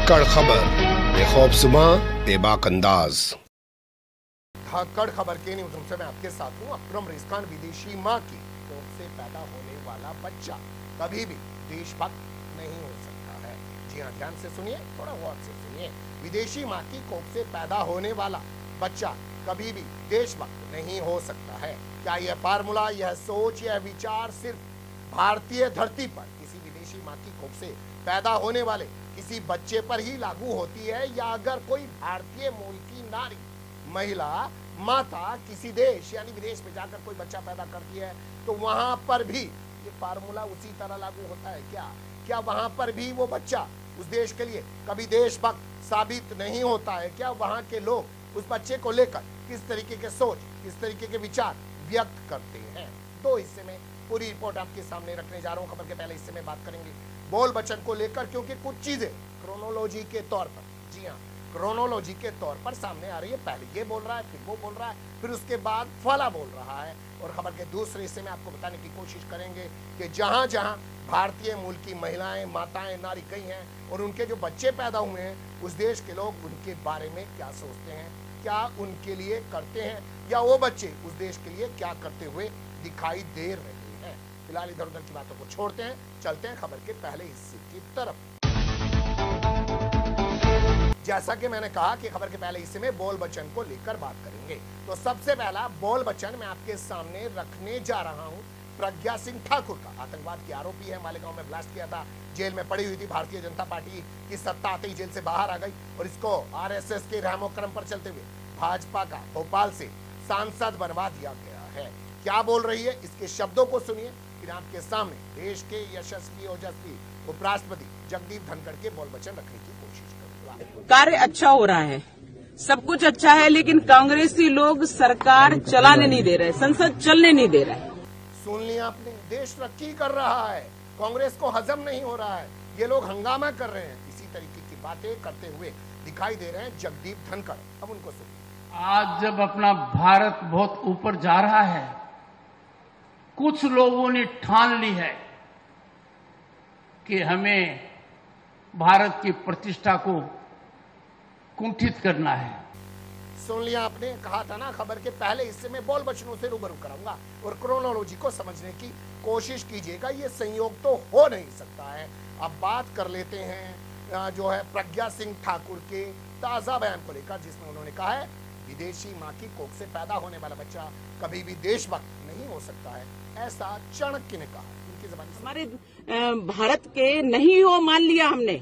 धाकड़ खबर बेखौफसुमा बेबाक अंदाज। धाकड़ खबर के न्यूज़ रूम से मैं आपके साथ हूँ अकरम रिज़ खान। विदेशी माँ की कोख से पैदा होने वाला बच्चा कभी भी देशभक्त नहीं हो सकता है। जी हाँ, ध्यान से सुनिए, थोड़ा गौर से सुनिए। विदेशी माँ की कोख से पैदा होने वाला बच्चा कभी भी देशभक्त नहीं हो सकता है। क्या यह फार्मूला, यह सोच, यह विचार सिर्फ भारतीय धरती पर किसी विदेशी माँ की कोख से पैदा होने वाले किसी बच्चे पर ही लागू होती है, या अगर कोई भारतीय मूल की नारी, महिला, माता किसी देश यानी विदेश में जाकर कोई बच्चा पैदा करती है तो वहां पर भी ये फार्मूला उसी तरह लागू होता है? क्या वहां पर भी वो बच्चा उस देश के लिए कभी देशभक्त साबित नहीं होता है? क्या वहां के लोग उस बच्चे को लेकर किस तरीके के सोच, किस तरीके के विचार व्यक्त करते हैं? दो हिस्से में पूरी रिपोर्ट आपके सामने रखने जा रहा हूं। खबर के पहले हिस्से में बात करेंगे बोल बच्चन को लेकर, क्योंकि कुछ चीजें क्रोनोलॉजी के तौर पर, जी हाँ, क्रोनोलॉजी के तौर पर सामने आ रही है। पहले ये बोल रहा है, फिर वो बोल रहा है, फिर उसके बाद फला बोल रहा है। और खबर के दूसरे हिस्से में आपको बताने की कोशिश करेंगे कि जहां जहां भारतीय मूल की महिलाएं, माताएं, नारी गई हैं और उनके जो बच्चे पैदा हुए हैं, उस देश के लोग उनके बारे में क्या सोचते हैं, क्या उनके लिए करते हैं, या वो बच्चे उस देश के लिए क्या करते हुए दिखाई दे रहे हैं। फिलहाल इधर उधर की बातों को छोड़ते हैं, चलते हैं खबर के पहले हिस्से की तरफ। जैसा कि मैंने कहा कि खबर के पहले हिस्से में बोल बच्चन को लेकर बात करेंगे, तो सबसे पहला बोल बच्चन मैं आपके सामने रखने जा रहा हूं प्रज्ञा सिंह ठाकुर का। आतंकवाद के आरोपी है, मालेगांव में ब्लास्ट किया था, जेल में पड़ी हुई थी। भारतीय जनता पार्टी की सत्ता आते ही जेल से बाहर आ गई और इसको आरएसएस के रहमो करम पर चलते हुए भाजपा का भोपाल से सांसद बनवा दिया गया है। क्या बोल रही है, इसके शब्दों को सुनिए, फिर आपके सामने देश के यशस्वी ओजस्वी उपराष्ट्रपति जगदीप धनखड़ के बोल बच्चन रखने की कोशिश करूंगा। कार्य अच्छा हो रहा है, सब कुछ अच्छा है, लेकिन कांग्रेसी लोग सरकार चलाने नहीं दे रहे, संसद चलने नहीं दे रहे। सुन लिया आपने, देश तरक्की कर रहा है, कांग्रेस को हजम नहीं हो रहा है, ये लोग हंगामा कर रहे हैं। इसी तरीके की बातें करते हुए दिखाई दे रहे हैं जगदीप धनखड़। अब उनको सुनिए। आज जब अपना भारत बहुत ऊपर जा रहा है, कुछ लोगों ने ठान ली है कि हमें भारत की प्रतिष्ठा को कुंठित करना है। सुन लिया आपने, कहा था ना खबर के पहले हिस्से में बोल बच्चनों से रूबरू कराऊंगा और क्रोनोलॉजी को समझने की कोशिश कीजिएगा। ये संयोग तो हो नहीं सकता है। अब बात कर लेते हैं जो है प्रज्ञा सिंह ठाकुर के ताजा बयान को लेकर, जिसमें उन्होंने कहा है विदेशी माँ की कोख से पैदा होने वाला बच्चा कभी भी देशभक्त नहीं हो सकता है, ऐसा चाणक्य ने कहा। उनकी ज़बान से हमारे भारत के नहीं हो मान लिया हमने,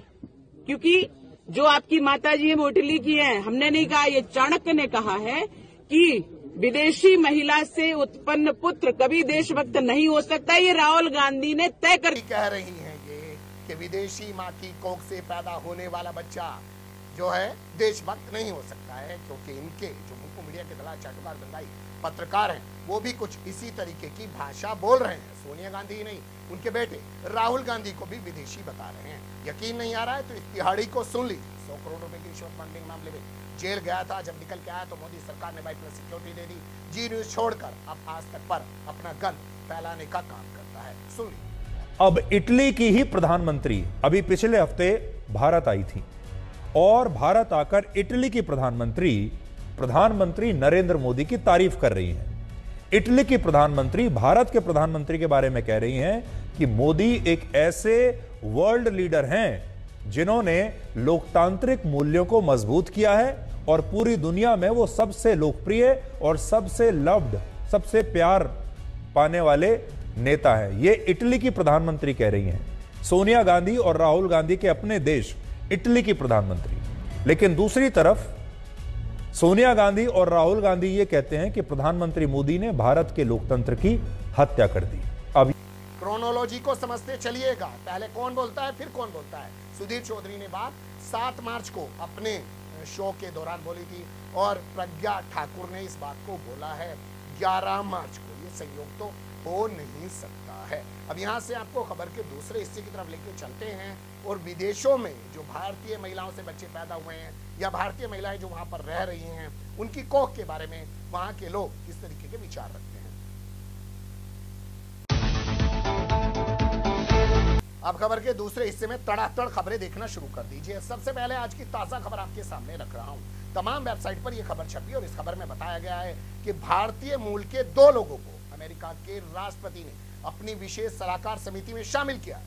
क्योंकि जो आपकी माता जी है वो इटली की है। हमने नहीं कहा, ये चाणक्य ने कहा है कि विदेशी महिला से उत्पन्न पुत्र कभी देशभक्त नहीं हो सकता। ये राहुल गांधी ने तय कर कह रही हैं ये कि विदेशी माँ की कोख से पैदा होने वाला बच्चा जो है देशभक्त नहीं हो सकता है, क्योंकि इनके जो मुख्य मीडिया के दलाल चाटुकार दंगाई पत्रकार हैं वो भी कुछ इसी तरीके की भाषा बोल रहे हैं। सोनिया गांधी ही नहीं, उनके बेटे राहुल गांधी को भी विदेशी बता रहे हैं। यकीन नहीं आ रहा है तो इस तिहाड़ी को सुन लीजिए। 100 करोड़ रुपए की रिश्वत मांगने के मामले में जेल गया था, जब निकल के आया तो मोदी सरकार ने बाइक सिक्योरिटी दे दी। जी न्यूज छोड़कर अब आज तक पर अपना गन फैलाने का काम करता है। सुन लीजिए। अब इटली की ही प्रधानमंत्री अभी पिछले हफ्ते भारत आई थी और भारत आकर इटली की प्रधानमंत्री नरेंद्र मोदी की तारीफ कर रही हैं। इटली की प्रधानमंत्री भारत के प्रधानमंत्री के बारे में कह रही हैं कि मोदी एक ऐसे वर्ल्ड लीडर हैं जिन्होंने लोकतांत्रिक मूल्यों को मजबूत किया है और पूरी दुनिया में वो सबसे लोकप्रिय और सबसे लव्ड, सबसे प्यार पाने वाले नेता है। ये इटली की प्रधानमंत्री कह रही हैं, सोनिया गांधी और राहुल गांधी के अपने देश इटली की प्रधानमंत्री। लेकिन दूसरी तरफ सोनिया गांधी और राहुल गांधी ये कहते हैं कि प्रधानमंत्री मोदी ने भारत के लोकतंत्र की हत्या कर दी। अब क्रोनोलॉजी को समझते चलिएगा, पहले कौन बोलता है फिर कौन बोलता है। सुधीर चौधरी ने बात 7 मार्च को अपने शो के दौरान बोली थी और प्रज्ञा ठाकुर ने इस बात को बोला है 11 मार्च को। ये संयोग तो हो नहीं सकता है। अब यहाँ से आपको खबर के दूसरे हिस्से की तरफ लेके चलते हैं और विदेशों में जो भारतीय महिलाओं से बच्चे पैदा हुए हैं या भारतीय महिलाएं जो वहां पर रह रही हैं, उनकी कोख के बारे में वहां के लोग किस तरीके के विचार रखते हैं। आप खबर के दूसरे हिस्से में तड़ातड़ खबरें देखना शुरू कर दीजिए। सबसे पहले आज की ताजा खबर आपके सामने रख रहा हूं। तमाम वेबसाइट पर यह खबर छपी और इस खबर में बताया गया है कि भारतीय मूल के 2 लोगों को अमेरिका के राष्ट्रपति ने अपनी विशेष सलाहकार समिति में शामिल किया।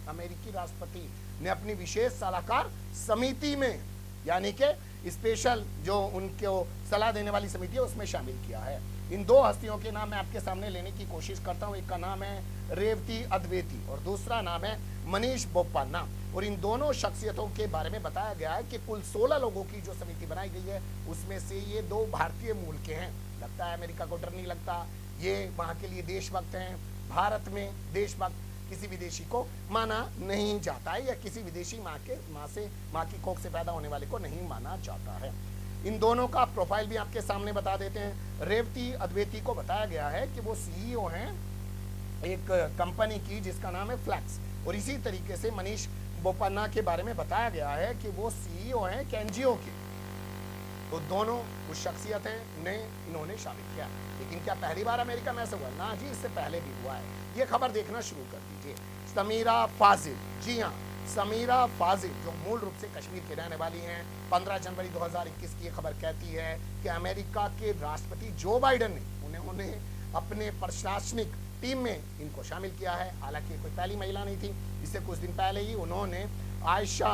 अमेरिकी राष्ट्रपति ने अपनी विशेष सलाहकार समिति में, यानी कि स्पेशल जो उनको सलाह देने वाली समिति है उसमें शामिल किया है। इन 2 हस्तियों के नाम मैं आपके सामने लेने की कोशिश करता हूं। एक का नाम है रेवती अद्वैती और दूसरा नाम है मनीष बोपन्ना। और इन दोनों शख्सियतों के बारे में बताया गया है कि कुल 16 लोगों की जो समिति बनाई गई है उसमें से ये 2 भारतीय मूल के हैं। लगता है अमेरिका को डर नहीं लगता, ये वहां के लिए देशभक्त हैं। भारत में देशभक्त किसी विदेशी को माना नहीं जाता है या किसी विदेशी माँ की कोख से पैदा होने वाले को नहीं माना जाता है। इन दोनों का प्रोफाइल भी आपके सामने बता देते हैं। रेवती अद्वैती को बताया गया है कि वो सीईओ हैं एक कंपनी की जिसका नाम है फ्लैक्स, और इसी तरीके से मनीष बोपन्ना के बारे में बताया गया है कि वो सीईओ हैं एक एनजीओ के। तो दोनों उस शख्सियतें ने इन्होंने शामिल किया। लेकिन क्या पहली बार अमेरिका में ऐसा हुआ? ना जी, इससे पहले भी हुआ है। ये खबर देखना शुरू कर दीजिए। समीरा फाजिल, जी हाँ, समीरा फाजिल जो मूल रूप से कश्मीर की रहने वाली हैं, 15 जनवरी 2021 की ये खबर कहती है कि अमेरिका के राष्ट्रपति जो बाइडेन ने उन्हें अपने प्रशासनिक टीम में इनको शामिल किया है। हालांकि कोई पहली महिला नहीं थी, इससे कुछ दिन पहले ही उन्होंने आयशा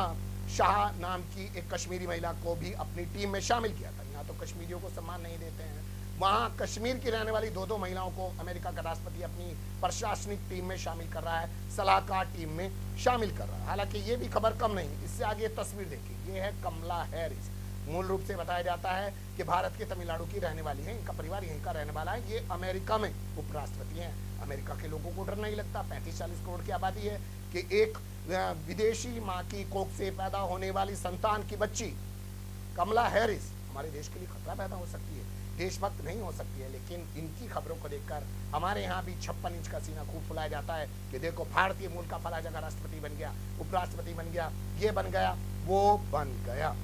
शाह नाम की एक कश्मीरी महिला को भी अपनी टीम में शामिल किया था। यहाँ तो कश्मीरियों को सम्मान नहीं देते हैं, वहां कश्मीर की रहने वाली 2 महिलाओं को अमेरिका का राष्ट्रपति अपनी प्रशासनिक टीम में शामिल कर रहा है, सलाहकार टीम में शामिल कर रहा है। हालांकि ये भी खबर कम नहीं, इससे आगे तस्वीर देखिए। ये है कमला हैरिस। मूल रूप से बताया जाता है कि भारत के तमिलनाडु की रहने वाली है, इनका परिवार यहीं का रहने वाला है। ये अमेरिका में उपराष्ट्रपति हैं। अमेरिका के लोगों को डर नहीं लगता। 35-40 करोड़ की आबादी है कि एक विदेशी माँ की कोख से पैदा होने वाली संतान की बच्ची कमला हैरिस हमारे देश के लिए खतरा पैदा हो सकती है, देशभक्त नहीं हो सकती है। लेकिन इनकी खबरों को देखकर हमारे यहाँ भी 56 इंच का सीना खूब फुलाया जाता है कि देखो भारतीय मूल का फला जगह राष्ट्रपति बन गया, उपराष्ट्रपति बन गया, ये बन गया, वो बन गया।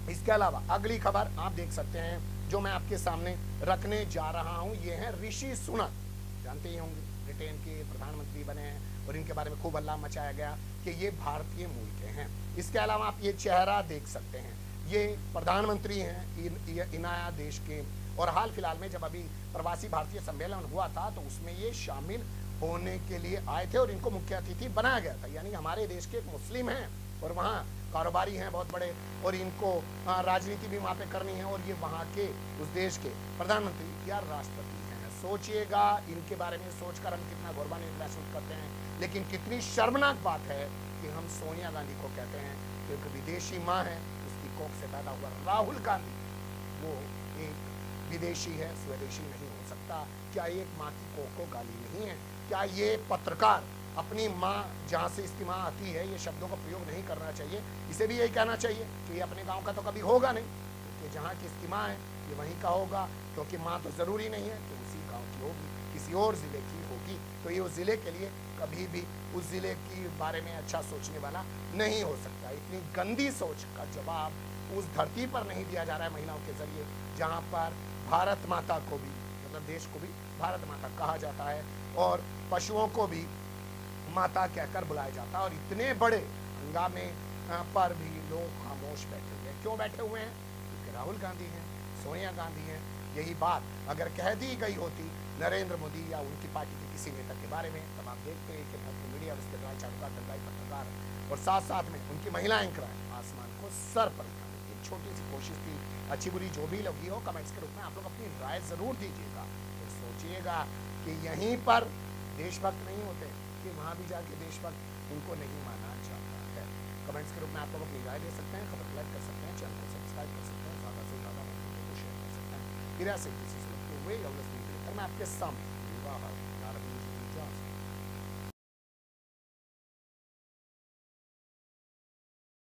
इसके अलावा अगली खबर आप देख सकते हैं जो मैं आपके सामने रखने जा रहा हूँ, ये है ऋषि सुनक। जानते ही होंगे, ब्रिटेन के प्रधानमंत्री बने हैं और इनके बारे में खूब हल्ला मचाया गया कि ये भारतीय मूल के हैं। इसके अलावा आप ये चेहरा देख सकते हैं, ये प्रधानमंत्री हैं इनाया देश के, और हाल फिलहाल में जब अभी प्रवासी भारतीय सम्मेलन हुआ था तो उसमें ये शामिल होने के लिए आए थे और इनको मुख्य अतिथि बनाया गया था। यानी हमारे देश के एक मुस्लिम हैं और वहाँ कारोबारी हैं बहुत बड़े, और इनको राजनीति भी वहाँ पे करनी है, और ये वहाँ के उस देश के प्रधानमंत्री या राष्ट्रपति हैं। सोचिएगा, इनके बारे में सोचकर हम कितना गौरवान्वित महसूस करते हैं। लेकिन कितनी शर्मनाक बात है कि हम सोनिया गांधी को कहते हैं कि एक विदेशी माँ है, उसकी कोख से पैदा हुआ राहुल गांधी वो एक विदेशी है, स्वदेशी नहीं हो सकता। क्या एक माँ की कोख को गाली नहीं है? क्या ये पत्रकार अपनी माँ जहाँ से इसकी माँ आती है ये शब्दों का प्रयोग नहीं करना चाहिए? इसे भी यही कहना चाहिए कि ये अपने गांव का तो कभी होगा नहीं, क्योंकि जहाँ की इसकी माँ है ये वहीं का होगा, क्योंकि माँ तो ज़रूरी नहीं है कि उसी गांव की होगी, किसी और ज़िले की होगी। तो ये उस ज़िले के लिए कभी भी उस ज़िले के बारे में अच्छा सोचने वाला नहीं हो सकता। इतनी गंदी सोच का जवाब उस धरती पर नहीं दिया जा रहा है महिलाओं के जरिए, जहाँ पर भारत माता को भी, मतलब देश को भी भारत माता कहा जाता है और पशुओं को भी माता कहकर बुलाया जाता है। और इतने बड़े हंगामे पर भी लोग खामोश बैठे हुए हैं। क्यों बैठे हुए हैं? क्योंकि राहुल गांधी हैं, सोनिया गांधी हैं। यही बात अगर कह दी गई होती नरेंद्र मोदी या उनकी पार्टी के किसी नेता के बारे में, तब आप देखते हैं कि भारतीय मीडिया उसके द्वारा चालुकार दंडाई पत्रकार और साथ साथ में उनकी महिला एंकर आसमान को सर पर उठाने की एक छोटी सी कोशिश थी। अच्छी बुरी जो भी लगी हो, कमेंट्स के रूप में आप लोग अपनी राय जरूर दीजिएगा। तो सोचिएगा कि यहीं पर देशभक्त नहीं होते कि वहाँ भी जाके देशभक्त उनको नहीं माना जाता है। कमेंट्स के रूप में आप लोग अपनी राय दे सकते हैं, खबर लाइक कर सकते हैं, चैनल को सब्सक्राइब कर सकते हैं, ज़्यादा से ज़्यादा को शेयर कर सकते हैं। फिर ऐसे किसी से मैं आपके सामने